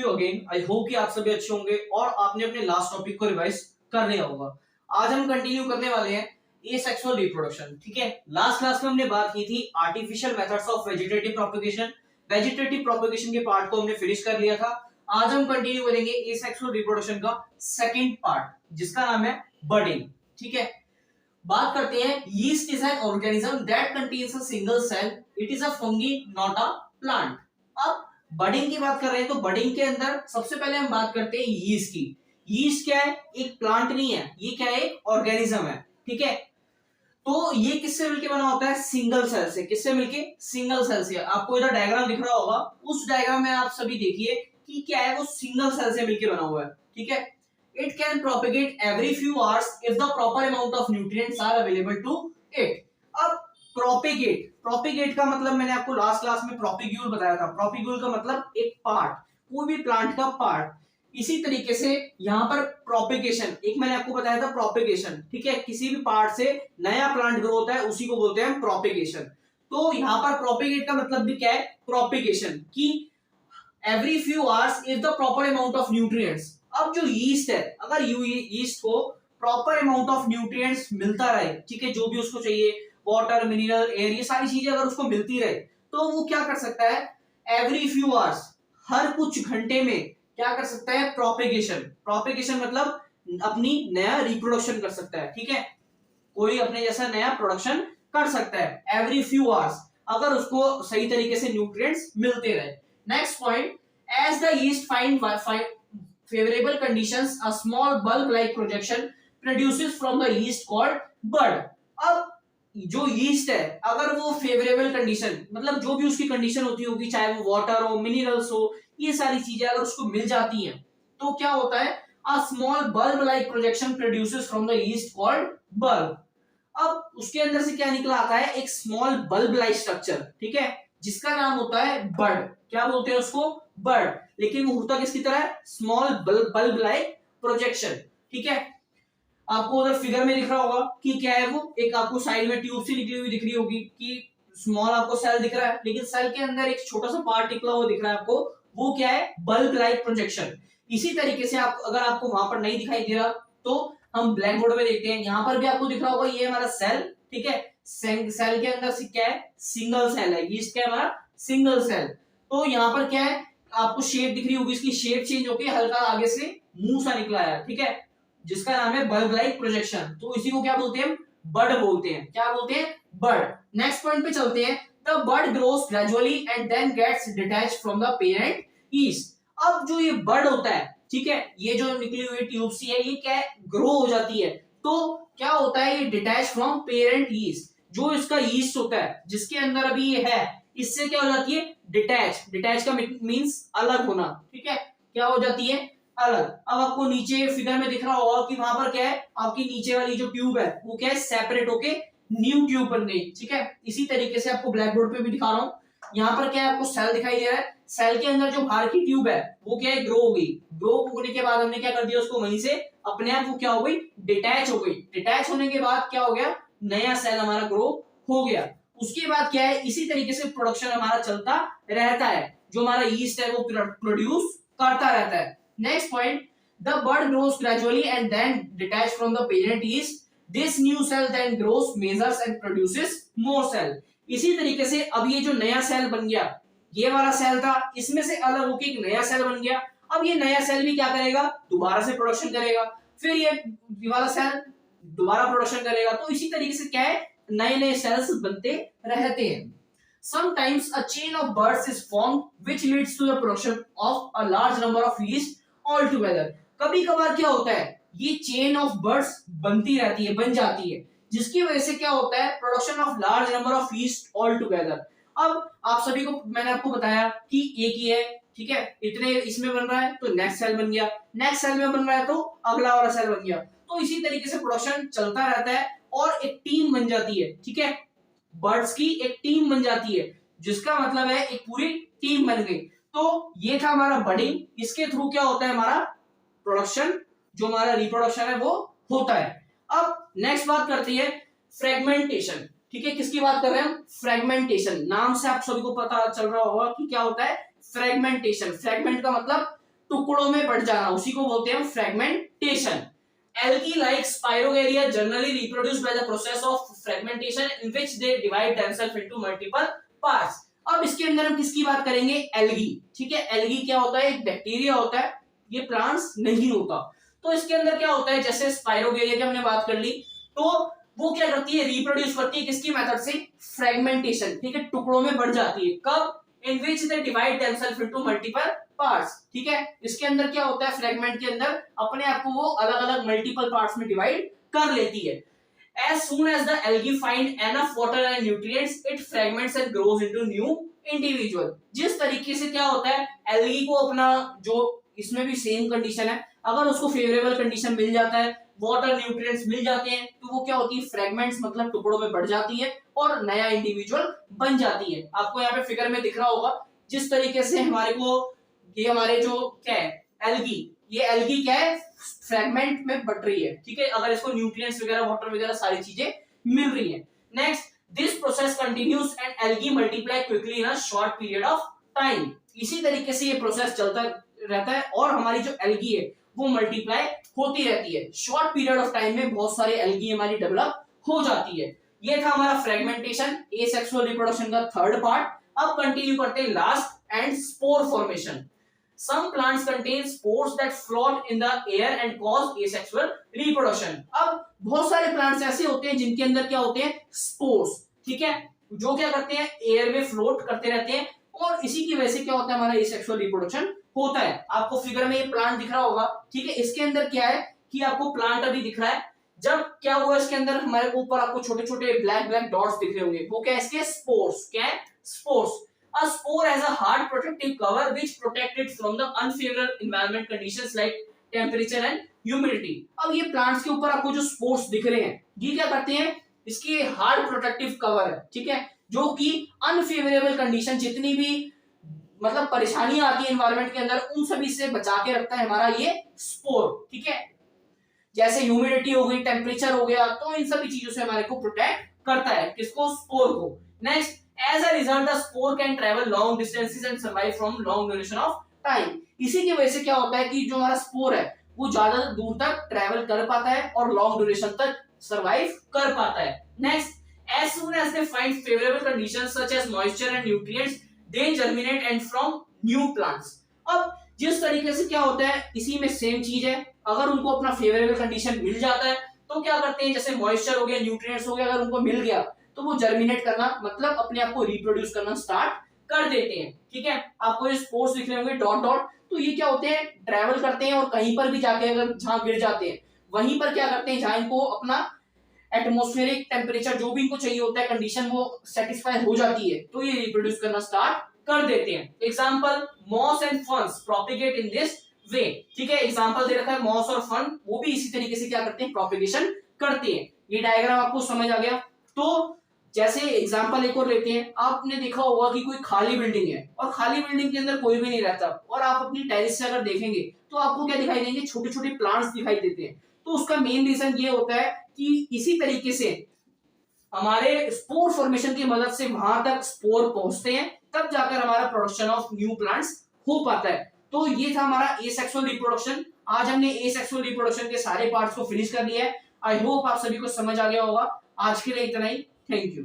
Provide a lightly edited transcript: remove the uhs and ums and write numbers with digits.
You again. I hope कि आप सभी अच्छे होंगे और आपने अपने लास्ट टॉपिक को रिवाइज कर लिया होगा। आज हम कंटिन्यू करने वाले हैं एसेक्सुअल रिप्रोडक्शन। ठीक है, लास्ट क्लास में हमने बात की थी artificial methods of vegetative propagation. Vegetative propagation के पार्ट को हमने फिनिश कर लिया था। आज हम कंटिन्यू करेंगे एसेक्सुअल रिप्रोडक्शन का सेकंड पार्ट, जिसका नाम है बडिंग। ठीक है, बात करते हैं yeast is an organism that contains a single cell. It is a fungi not a plant. अब बडिंग की बात कर रहे हैं तो बडिंग के अंदर सबसे पहले हम बात करते हैं यीस्ट की। यीस्ट क्या है? एक प्लांट नहीं है, ये क्या है? एक ऑर्गेनिज्म है। ठीक है, तो ये किससे मिलके बना होता है? सिंगल सेल से। किससे मिलके? सिंगल सेल से। आपको इधर डायग्राम दिख रहा होगा, उस डायग्राम में आप सभी देखिए कि क्या है, वो सिंगल सेल से मिलके बना हुआ है। ठीक है, it can propagate every few hours if the proper amount of nutrients are available to it. अब प्रोपेगेट, प्रोपेगेट का मतलब मैंने आपको लास्ट क्लास में प्रोपिग्यूल बताया था। प्रोपिग्यूल का मतलब एक पार्ट, कोई भी प्लांट का पार्ट। इसी तरीके से यहाँ पर प्रोपेगेशन, एक मैंने आपको बताया था प्रोपेगेशन। ठीक है, किसी भी पार्ट से नया प्लांट ग्रो होता है, उसी को बोलते हैं प्रोपेगेशन। तो यहाँ पर प्रोपेगेट का मतलब भी क्या है? प्रोपेगेशन की every few hours if the proper amount of nutrients. अब जो यीस्ट है, अगर यीस्ट को प्रॉपर अमाउंट ऑफ न्यूट्रिएंट्स मिलता रहे, ठीक है, जो भी उसको चाहिए, वाटर, मिनरल, एयर, ये सारी चीजें अगर उसको मिलती रहे, तो वो क्या कर सकता है? एवरी फ्यू आवर्स, हर कुछ घंटे में क्या कर सकता है? प्रोपेगेशन। प्रोपेगेशन मतलब अपनी नया रिप्रोडक्शन कर सकता है। ठीक है, कोई अपने जैसा नया प्रोडक्शन कर सकता है एवरी फ्यू आवर्स, अगर उसको सही तरीके से न्यूट्रिएंट्स मिलते रहे। Next point, as the yeast find favorable conditions, a small bulb-like projection produces from the yeast called bud। अब जो यीस्ट है, अगर वो फेवरेबल कंडीशन, मतलब जो भी उसकी कंडीशन होती होगी, चाहे वो वाटर हो, मिनरल्स हो, ये सारी चीजें अगर उसको मिल जाती हैं, तो क्या होता है? a small bulb-like projection produces from the yeast called bulb। अब उसके अंदर से क्या निकला आता है? एक स्मॉल बल्ब लाइक स्ट्रक्चर। ठीक है, जिसका नाम होता है बड। क्या बोलते हैं उसको? बड। लेकिन वो होता किसकी तरह है? Small bulb like projection. ठीक है, आपको उधर फिगर में दिख रहा होगा कि क्या है वो, एक आपको साइड में ट्यूब सी निकली हुई दिख रही होगी कि स्मॉल आपको सेल दिख रहा है, लेकिन सेल के अंदर एक छोटा सा पार्ट निकला हुआ दिख रहा है आपको, वो क्या है? Bulb like projection. इसी तरीके से आप, अगर आपको वहां पर नहीं दिखाई दे रहा, तो हम ब्लैक बोर्ड में देखते हैं, यहां पर भी आपको दिख रहा होगा, ये हमारा सेल। ठीक है, सेल के अंदर से क्या है? सिंगल सेल है। यीस्ट क्या है? हमारा सिंगल सेल। तो यहाँ पर क्या है? आपको शेप दिख रही होगी, इसकी शेप चेंज होकर हल्का आगे से मुंह सा निकला है। ठीक है, जिसका नाम है बल्ब लाइक प्रोजेक्शन। तो इसी को क्या बोलते हैं? बड बोलते हैं। क्या बोलते हैं? बड। नेक्स्ट पॉइंट पे चलते हैं। The bud grows gradually and then gets detached from the parent yeast. अब जो ये बड होता है, ठीक है, ये जो निकली हुई ट्यूब सी है, ये क्या है? ग्रो हो जाती है। तो क्या होता है? ये डिटैच फ्रॉम पेरेंट यीस्ट। जो इसका यीस्ट होता है, जिसके अंदर अभी ये है, इससे क्या हो जाती है? डिटैच। डिटैच का मींस अलग होना। ठीक है, क्या हो जाती है? अलग। अब आपको नीचे फिगर में दिख रहा होगा कि वहां पर क्या है? आपकी नीचे वाली जो ट्यूब है, वो क्या है? सेपरेट होके न्यू ट्यूब बन गई। ठीक है, इसी तरीके से आपको ब्लैक बोर्ड पे भी दिखा रहा हूं। यहाँ पर क्या है? आपको सेल दिखाई दे रहा है, सेल के अंदर जो बाहर की ट्यूब है, वो क्या है? ग्रो हो गई। ग्रो होने के बाद हमने क्या कर दिया उसको? वहीं से अपने आप वो क्या हो गई? डिटैच हो गई। डिटैच होने के बाद क्या हो गया? नया सेल हमारा ग्रो हो गया। उसके बाद क्या है? इसी तरीके से प्रोडक्शन हमारा चलता रहता है, जो हमारा यीस्ट है वो प्रोड्यूस करता रहता है। Next point, the bud grows gradually and then detach from the parent yeast. This new cell then grows, measures and produces more cell. इसी तरीके से अब ये जो नया सेल बन गया, ये वाला सेल था, इसमें से अलग होकर एक नया सेल बन गया। अब ये नया सेल भी क्या करेगा? दोबारा से प्रोडक्शन करेगा, फिर ये वाला सेल दोबारा प्रोडक्शन करेगा। तो इसी तरीके से क्या है? नए नए सेल्स बनते रहते हैं। Sometimes a chain of birds is formed which leads to the production of a large number of yeast all together। कभी कभार क्या होता है? ये चेन ऑफ बर्ड्स बनती रहती है, बन जाती है, जिसकी वजह से क्या होता है? Production of large number of yeast all together. अब आप सभी को मैंने आपको बताया कि एक ही है, ठीक है, इतने इसमें बन रहा है तो नेक्स्ट सेल बन गया, नेक्स्ट सेल में बन रहा है तो अगला वाला सेल बन गया। तो इसी तरीके से प्रोडक्शन चलता रहता है और एक टीम बन जाती है। ठीक है, बर्ड्स की एक टीम बन जाती है, जिसका मतलब है एक पूरी टीम बन गई। तो ये था हमारा बडिंग। इसके थ्रू क्या होता है? हमारा प्रोडक्शन, जो हमारा रिप्रोडक्शन है वो होता है। अब नेक्स्ट बात करती है फ्रेगमेंटेशन। ठीक है, किसकी बात कर रहे हैं हम? फ्रेगमेंटेशन। नाम से आप सभी को पता चल रहा होगा कि क्या होता है फ्रेगमेंटेशन। फ्रेगमेंट का मतलब टुकड़ों में बढ़ जाना, उसी को बोलते हैं fragmentation. Algae like Spirogyria generally reproduce by the process of fragmentation in which they divide themselves into multiple parts। अब इसके अंदर हम किसकी बात करेंगे? एल्गी। ठीक है, एल्गी क्या होता है? एक बैक्टीरिया होता है, ये प्लांट्स नहीं होता। तो इसके अंदर क्या होता है, जैसे स्पाइरोगेरिया की हमने बात कर ली, तो वो क्या करती है? रिप्रोड्यूस करती है किसकी मेथड से? फ्रेगमेंटेशन। ठीक है, टुकड़ों में बढ़ जाती है। कब? In which they divide themselves into multiple parts. ठीक है, इसके अंदर क्या होता है? फ्रेगमेंट के अंदर अपने आप को वो अलग अलग मल्टीपल पार्ट्स में डिवाइड कर लेती है। As soon as the algae find enough water and nutrients, it fragments and grows into new individual। जिस तरीके से क्या होता है, एल्गी को अपना जो, इसमें भी सेम कंडीशन है, अगर उसको फेवरेबल कंडीशन मिल जाता है, वाटर न्यूट्रिएंट्स मिल जाते हैं, तो वो क्या होती है? फ्रेगमेंट्स मतलब टुकड़ों में बढ़ जाती है और नया इंडिविजुअल बन जाती है। आपको यहाँ पे फिगर में दिख रहा होगा जिस तरीके से हमारे को ये हमारे जो क्या है एल्गी, ये एल्गी क्या है? फ्रेगमेंट में बढ़ रही है। ठीक है, अगर इसको न्यूट्रिएंट्स वगैरह, वाटर वगैरह सारी चीजें मिल रही है। Next, this process continues and algae multiply quickly in a short period of time. इसी तरीके से ये प्रोसेस चलता रहता है और हमारी जो एल्गी है वो मल्टीप्लाई होती रहती है। शॉर्ट पीरियड ऑफ टाइम में बहुत सारे एल्गी हमारी डेवलप हो जाती है। ये था हमारा फ्रेगमेंटेशन, एसेक्सुअल रिप्रोडक्शन का थर्ड पार्ट। अब कंटिन्यू करते हैं last and spore formation. Some plants contain spores that float in the air and cause asexual reproduction। अब बहुत सारे प्लांट्स ऐसे होते हैं जिनके अंदर क्या होते हैं? स्पोर्स। ठीक है, जो क्या करते हैं? एयर में फ्लोट करते रहते हैं और इसी की वजह से क्या होता है? हमारा एसेक्सुअल रिप्रोडक्शन होता है। आपको फिगर में ये प्लांट दिख रहा होगा। ठीक है, इसके अंदर क्या है कि आपको प्लांट अभी दिख रहा है, जब क्या हुआ इसके अंदर हमारे ऊपर आपको छोटे छोटे ब्लैक ब्लैक डॉट्स दिख रहे होंगे, वो क्या है? इसके स्पोर्स। क्या है? Spores. A spore has a hard protective cover which protect it from the unfavorable environment conditions like temperature and humidity। अब ये प्लांट्स के ऊपर आपको जो स्पोर्स दिख रहे हैं, ये क्या करते हैं? इसकी हार्ड प्रोटेक्टिव कवर है। ठीक है, जो कि अनफेवरेबल कंडीशन, जितनी भी मतलब परेशानियां आती है एनवायरनमेंट के अंदर, उन सभी से बचा के रखता है हमारा ये स्पोर। ठीक है, जैसे ह्यूमिडिटी हो गई, टेम्परेचर हो गया, तो इन सभी चीजों से हमारे को प्रोटेक्ट करता है। किसको? स्पोर को। Next, as a result the spore can travel long distances and survive from long duration of time। इसी की वजह से क्या होता है कि जो हमारा स्पोर है वो ज्यादा दूर तक ट्रैवल कर पाता है और लॉन्ग ड्यूरेशन तक सरवाइव कर पाता है। Next, as soon as they find favorable conditions such as moisture and nutrients they germinate and from new plants। अब जिस तरीके से क्या होता है, इसी में सेम चीज है, अगर उनको अपना फेवरेबल कंडीशन मिल जाता है तो क्या करते हैं? जैसे मॉइस्चर हो गया, न्यूट्रिएंट्स हो गया, अगर उनको मिल गया तो वो जर्मिनेट करना मतलब अपने आप को रिप्रोड्यूस करना स्टार्ट कर देते हैं। ठीक है, आपको ये स्पोर्स दिख रहे होंगे डॉट डॉट, तो ये क्या होते हैं? ट्रैवल करते हैं और कहीं पर भी जाके अगर जहां गिर जाते हैं वहीं पर क्या करते हैं? जहां इनको अपना एटमॉस्फेरिक टेम्परेचर जो भी इनको चाहिए होता है कंडीशन वो सेटिस्फाई हो जाती है, तो ये रिप्रोड्यूस करना स्टार्ट कर देते हैं। Example, moss and ferns propagate in this way. ठीक है, एग्जाम्पल दे रखा है मॉस और फर्न, वो भी इसी तरीके से क्या करते हैं? प्रोपिगेशन करते हैं। ये डायग्राम आपको समझ आ गया। तो जैसे एग्जांपल एक और लेते हैं, आपने देखा होगा कि कोई खाली बिल्डिंग है और खाली बिल्डिंग के अंदर कोई भी नहीं रहता, और आप अपनी टेरेस से अगर देखेंगे तो आपको क्या दिखाई देंगे? छोटे छोटे प्लांट्स दिखाई देते हैं। तो उसका मेन रीजन ये होता है कि इसी तरीके से हमारे स्पोर फॉर्मेशन की मदद से वहां तक स्पोर पहुंचते हैं, तब जाकर हमारा प्रोडक्शन ऑफ न्यू प्लांट्स हो पाता है। तो ये था हमारा एसेक्सुअल रिप्रोडक्शन। आज हमने एसेक्सुअल रिप्रोडक्शन के सारे पार्ट्स को फिनिश कर लिया है। आई होप आप सभी को समझ आ गया होगा। आज के लिए इतना ही। Thank you.